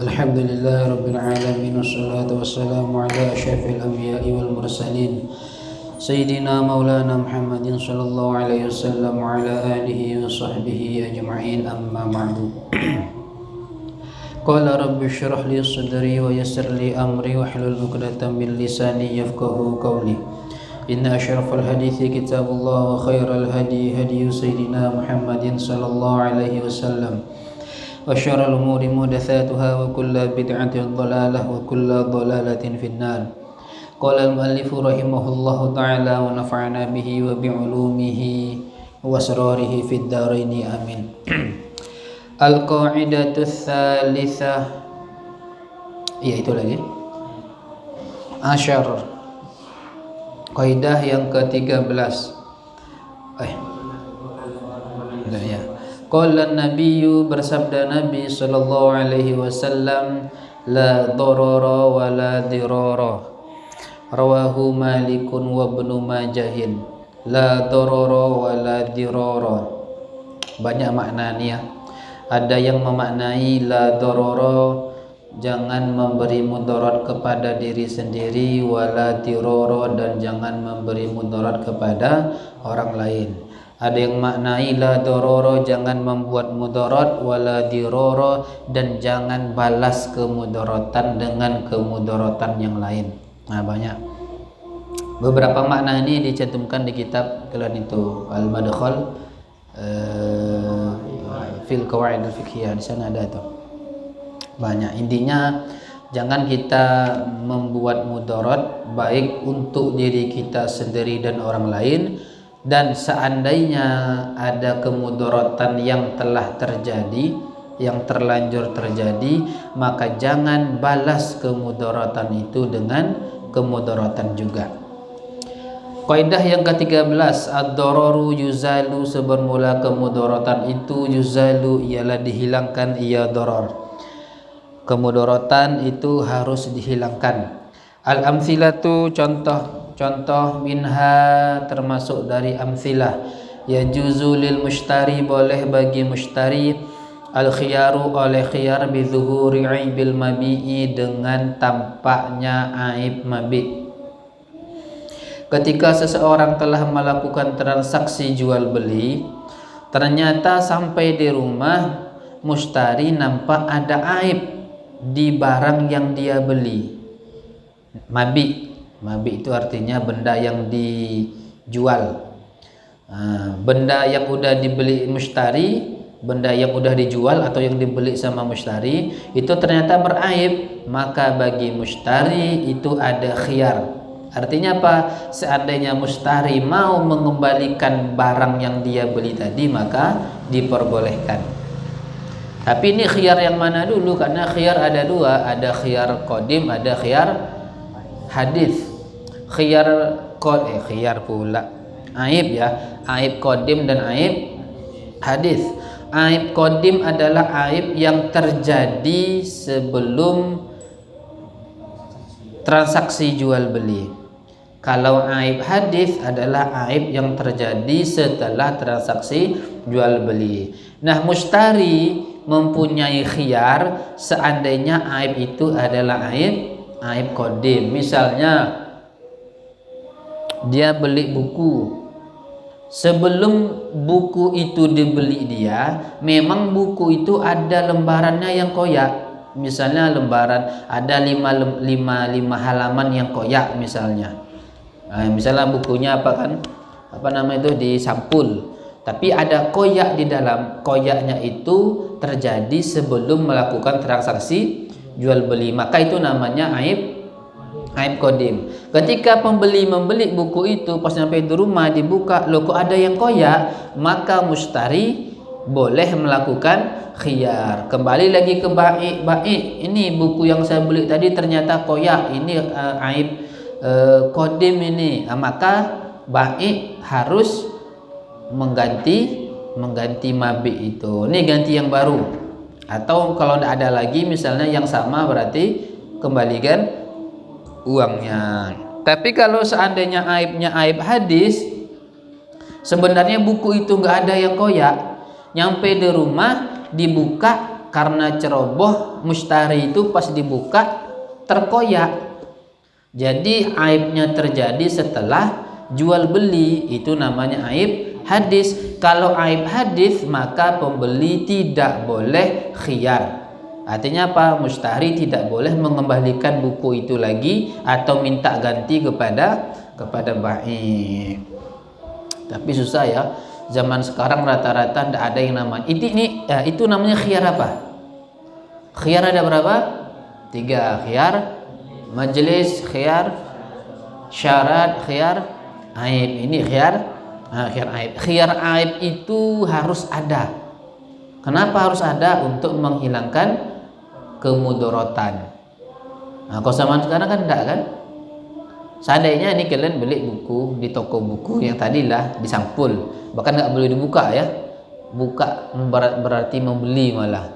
الحمد لله رب العالمين والصلاة والسلام على أشرف الأنبياء والمرسلين سيدنا مولانا محمد صلى الله عليه وسلم وعلى آله وصحبه أجمعين أما بعد قال رب اشرح لي صدري ويسر لي أمري واحلل عقدة من لساني يفقهوا قولي إن أشرف الحديث كتاب الله وخير الهدي هدي سيدنا محمد صلى الله عليه وسلم وشر الأمور محدثاتها وكل بدعة ضلالة وكل ضلالة في النار قال المؤلف رحمه الله تعالى ونفعنا به وبعلومه وأسراره في الدارين آمين. Al-Qaidatul Tsalitsah, yaitu lagi Asyar, kaidah yang ke-13. Ya. Qala Nabiyyu, bersabda Nabi sallallahu alaihi wasallam, la darara wa la dirara. Rawahu Malikun wa Ibnu Majahin. La darara wa la dirara. Banyak maknanya. Ada yang memaknai la darara, jangan memberi mudarat kepada diri sendiri, wala dirara, dan jangan memberi mudarat kepada orang lain. Ada yang maknai la darara, jangan membuat mudarat, wala dirara, dan jangan balas kemudaratan dengan kemudaratan yang lain. Nah, banyak. Beberapa makna ini dicantumkan di kitab kalian itu Al-Madkhal fil Qawaid al-Fiqhiyah. Di sana ada tuh. Banyak. Intinya jangan kita membuat mudarat baik untuk diri kita sendiri dan orang lain. Dan seandainya ada kemudaratan yang telah terjadi, yang terlanjur terjadi, maka jangan balas kemudaratan itu dengan kemudaratan juga. Kaidah yang ke-13, ad-dararu yuzalu, sebermula kemudaratan itu yuzalu, ialah dihilangkan, ia darar. Kemudaratan itu harus dihilangkan. Al-amthilatu, contoh minha, termasuk dari amthilah. Yajuzu lil mushtari, boleh bagi mushtari, al-khiyaru, oleh khiyar, bi zuhuri aibil mabi'i, dengan tampaknya aib mabi'. Ketika seseorang telah melakukan transaksi jual beli, ternyata sampai di rumah mushtari nampak ada aib di barang yang dia beli. Mabi itu artinya benda yang dijual. Benda yang udah dibeli mushtari, benda yang udah dijual atau yang dibeli sama mushtari itu ternyata beraib, maka bagi mushtari itu ada khiyar. Artinya apa? Seandainya mushtari mau mengembalikan barang yang dia beli tadi, maka diperbolehkan. Tapi ini khiyar yang mana dulu? Karena khiyar ada dua, ada khiyar qadim, ada khiyar hadis. Khiyar pula aib, ya, aib qadim dan aib hadis. Aib qadim adalah aib yang terjadi sebelum transaksi jual beli. Kalau aib hadis adalah aib yang terjadi setelah transaksi jual beli. Nah, mushtari mempunyai khiyar seandainya aib itu adalah aib qadim. Misalnya dia beli buku. Sebelum buku itu dibeli dia, memang buku itu ada lembarannya yang koyak. Misalnya lembaran ada 5 halaman yang koyak misalnya. Misalnya bukunya apa nama itu disampul, tapi ada koyak di dalam. Koyaknya itu terjadi sebelum melakukan transaksi jual beli, maka itu namanya aib qadim. Ketika pembeli membeli buku itu, pas sampai di rumah dibuka, loh kok ada yang koyak, maka mushtari boleh melakukan khiyar. Kembali lagi ke baik, ini buku yang saya beli tadi ternyata koyak, ini aib qadim ini, maka baik harus mengganti mabi itu. Ini ganti yang baru. Atau kalau tidak ada lagi misalnya yang sama, berarti kembalikan uangnya. Tapi kalau seandainya aibnya aib hadis, sebenarnya buku itu nggak ada yang koyak, nyampe di rumah dibuka karena ceroboh mustari itu pas dibuka terkoyak. Jadi aibnya terjadi setelah jual beli, itu namanya aib hadis. Kalau aib hadis maka pembeli tidak boleh khiyar. Artinya apa? Mustari tidak boleh mengembalikan buku itu lagi atau minta ganti kepada bai. Tapi susah ya. Zaman sekarang rata-rata tidak ada yang namanya itu namanya khiyar apa? Khiyar ada berapa? 3. Khiyar majelis, khiyar syarat, khiyar aib. Ini khiyar aib. Khiyar aib itu harus ada. Kenapa harus ada? Untuk menghilangkan kemudorotan. Nah, kalau zaman sekarang kan enggak kan? Seandainya ini kalian beli buku di toko buku yang tadilah disampul, bahkan nggak boleh dibuka ya. Buka berarti membeli malah.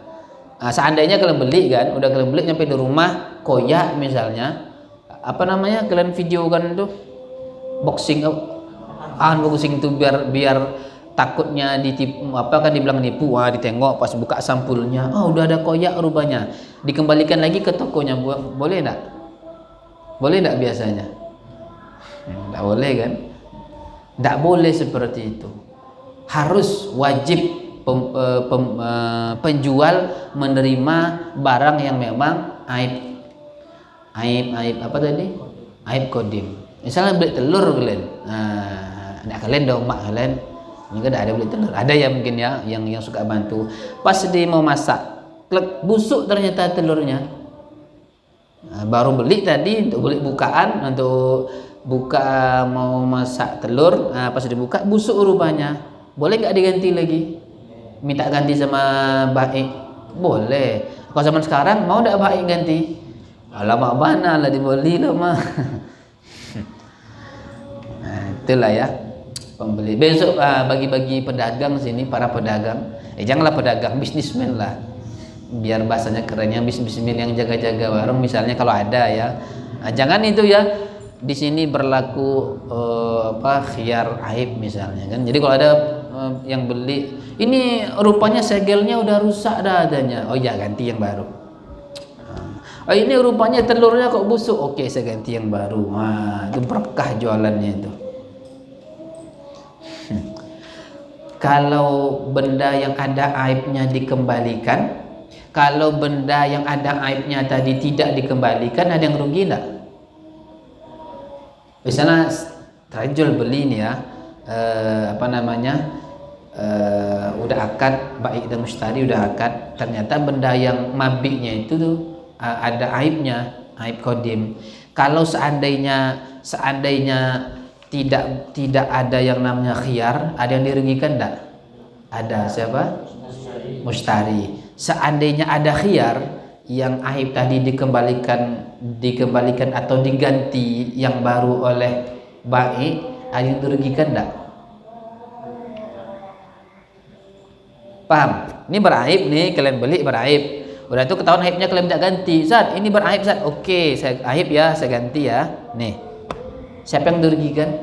Nah, seandainya kalian beli kan, udah kalian beli nyampe di rumah koyak misalnya, apa namanya kalian video kan tuh boxing itu biar takutnya ditipu, apa kan dibilang nipu, ditengok pas buka sampulnya, udah ada koyak rupanya, dikembalikan lagi ke tokonya, boleh enggak? Boleh enggak biasanya? Enggak boleh kan? Enggak boleh seperti itu. Harus wajib penjual menerima barang yang memang aib apa tadi? Aib kodim. Misalnya beli telur kalian, nah kalian dong mak kalian, juga ada beli telur. Ada ya mungkin ya yang suka bantu. Pas dia mau masak, busuk ternyata telurnya. Nah, baru beli tadi untuk beli bukaan, untuk buka mau masak telur. Nah, pas dibuka busuk rupanya. Boleh nggak diganti lagi? Minta ganti sama baik? Boleh. Kalau zaman sekarang mau nggak baik ganti? Alamak mana lah dibeli lah mah. Nah, itulah ya pembeli. Besok bagi-bagi pedagang sini, para pedagang. Janganlah pedagang, bisnismen lah. Biar bahasanya kerennya bisnismen yang jaga-jaga warung misalnya kalau ada ya. Nah, jangan itu ya. Di sini berlaku khiyar aib misalnya kan. Jadi kalau ada yang beli, ini rupanya segelnya udah rusak dah adanya. Oh ya ganti yang baru. Ini rupanya telurnya kok busuk. Oke, saya ganti yang baru. Wah, itu berkah jualannya itu. Kalau benda yang ada aibnya dikembalikan, kalau benda yang ada aibnya tadi tidak dikembalikan, ada yang rugi enggak? Misalnya jual beli nih ya, udah akad, baik dan mustari udah akad, ternyata benda yang mabiknya itu tuh ada aibnya, aib kodim. Kalau seandainya tidak ada yang namanya khiyar, ada yang dirugikan enggak? Ada. Siapa? Mustari. Seandainya ada khiyar, yang aib tadi dikembalikan atau diganti yang baru oleh baik, ada yang dirugikan enggak? Paham? Ini beraib nih, kalian beli beraib. Udah itu ketahuan aibnya, kalian minta ganti. Zat, ini beraib Zat. Oke, saya aib ya, saya ganti ya. Nih. Siapa yang dirugikan?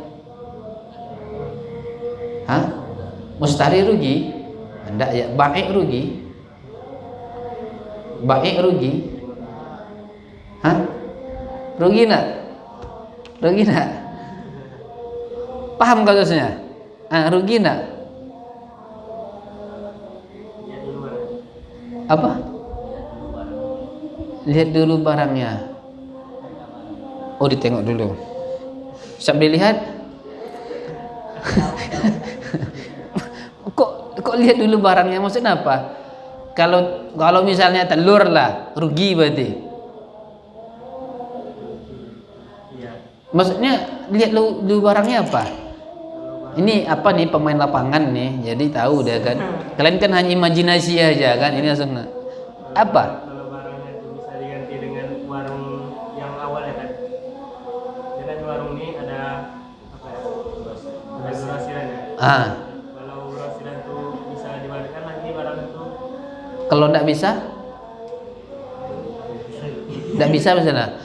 Hah? Mustari rugi? Enggak ya, baik rugi. Baik rugi? Hah? Rugi nak? Rugi nak? Paham kasusnya? Rugi nak? Apa? Lihat dulu barangnya. Oh, ditengok dulu. Sambil dilihat. Kok lihat dulu barangnya, maksudnya apa? Kalau misalnya telur lah, rugi berarti. Maksudnya lihat dulu barangnya apa? Ini apa nih, pemain lapangan nih, jadi tahu deh kan. Kalian kan hanya imajinasi aja kan, ini langsung apa? Kalau barangnya itu bisa diganti dengan warung yang awalnya kan. Jadi warung ini ada apa ya? Ada durasirannya. Kalau durasiran itu bisa dibalikan lagi barang itu. Kalau enggak bisa? Enggak bisa misalnya.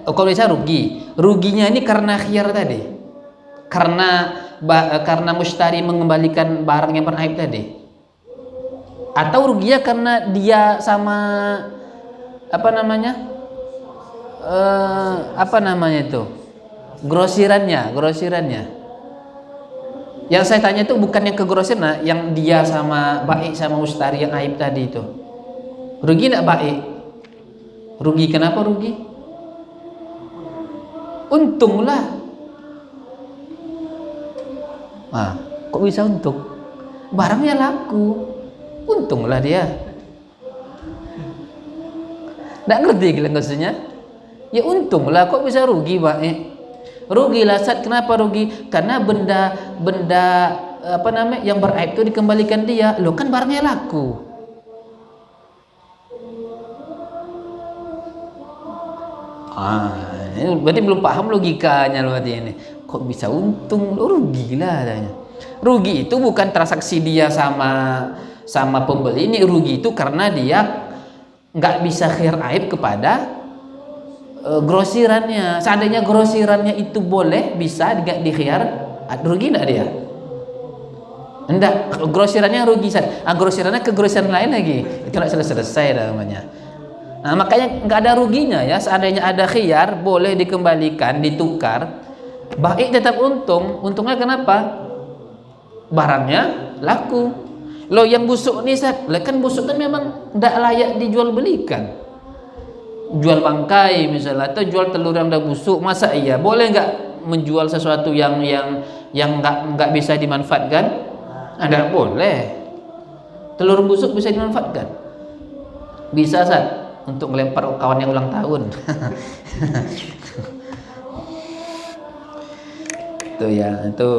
Kalau bisa rugi. Ruginya ini karena khiyar tadi. Karena mustari mengembalikan barang yang beraib tadi. Atau ruginya karena dia sama apa namanya? Apa namanya itu? Grosirannya. Yang saya tanya itu bukan yang ke grosir, nah, yang dia sama Baik sama Ustari yang aib tadi itu. Rugi enggak Baik? Rugi, kenapa rugi? Untunglah. Ah, kok bisa untung? Barangnya laku. Untunglah dia. Nggak ngerti kalian maksudnya? Ya untunglah, kok bisa rugi Baik? Rugilah Sat, kenapa rugi? Karena benda apa namanya yang beraib itu dikembalikan dia. Loh kan barangnya laku. Ini berarti belum paham logikanya loh berarti ini. Kok bisa untung? Loh, rugilah adanya. Rugi itu bukan transaksi dia sama pembeli, ini rugi itu karena dia nggak bisa khir aib kepada grosirannya. Seandainya grosirannya itu boleh bisa dikhiar, rugi enggak dia? Enggak, grosirannya rugi. Grosirannya ke grosiran lain lagi, itu enggak selesai namanya. Nah, makanya nggak ada ruginya ya. Seandainya ada khiyar, boleh dikembalikan, ditukar, Baik tetap untung. Untungnya kenapa? Barangnya laku. Loh yang busuk nih Sat, kan busuk kan memang tidak layak dijual belikan. Jual bangkai misalnya, atau jual telur yang udah busuk, masa iya boleh nggak menjual sesuatu yang nggak bisa dimanfaatkan? Nggak boleh. Telur busuk bisa dimanfaatkan? Bisa Sat, untuk melempar kawan yang ulang tahun. Itu ya, itu